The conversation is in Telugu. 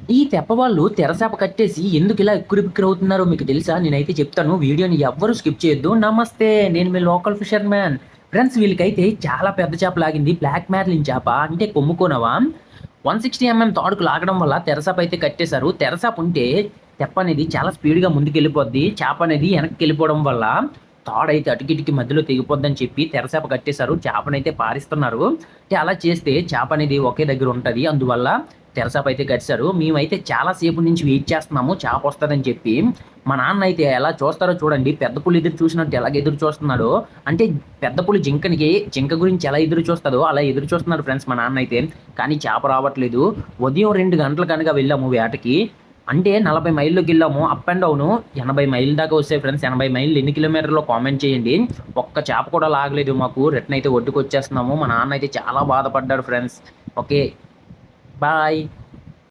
ఈ తెప్పవాళ్ళు తెరచాప కట్టేసి ఎందుకు ఇలా ఉక్కిరిబిక్కిరి అవుతున్నారో మీకు తెలుసా? నేనైతే చెప్తాను. వీడియోని ఎవ్వరు స్కిప్ చేయొద్దు. నమస్తే, నేను మీ లోకల్ ఫిషర్ మ్యాన్. ఫ్రెండ్స్, వీళ్ళకైతే చాలా పెద్ద చేప లాగింది. బ్లాక్ మ్యార్లిన్ చేప అంటే కొమ్ముకోనవా. 160 తాడుకు లాగడం వల్ల తెరచాప అయితే కట్టేశారు. తెరచాప ఉంటే తెప్ప అనేది చాలా స్పీడ్‌గా ముందుకెళ్ళిపోద్ది. చేప అనేది వెనక్కెళ్ళిపోవడం వల్ల తాడైతే అటుకిటికి మధ్యలో తెగిపోద్దని చెప్పి తెరచాప కట్టేశారు. చేపనైతే పారిస్తున్నారు. అంటే అలా చేస్తే చేప అనేది ఒకే దగ్గర ఉంటది. అందువల్ల తెరచాప అయితే కట్టేశారు. మేమైతే చాలా సేపు నుంచి వెయిట్ చేస్తున్నాము చేప వస్తదని చెప్పి. మా నాన్న అయితే ఎలా చూస్తారో చూడండి. పెద్ద పులి ఎదురు చూసినట్టు ఎలాగ ఎదురు చూస్తున్నాడో, అంటే పెద్ద పులి జింక గురించి ఎలా ఎదురు చూస్తదో అలా ఎదురు చూస్తున్నాడు ఫ్రెండ్స్ మా నాన్న అయితే. కానీ చేప రావట్లేదు. ఉదయం 2 గంటలు కనుక వెళ్ళాము వేటకి. అంటే 40 మైళ్ళకెళ్ళాము. అప్ అండ్ డౌను 80 మైళ్ళ దాకా వస్తాయి ఫ్రెండ్స్. 80 మైళ్ళు ఎన్ని కిలోమీటర్లో కామెంట్ చేయండి. ఒక్క చేప కూడా లాగలేదు మాకు. రిటర్న్ అయితే ఒడ్డుకొచ్చేస్తున్నాము. మా నాన్న అయితే చాలా బాధపడ్డాడు ఫ్రెండ్స్. ఓకే. బాయ్.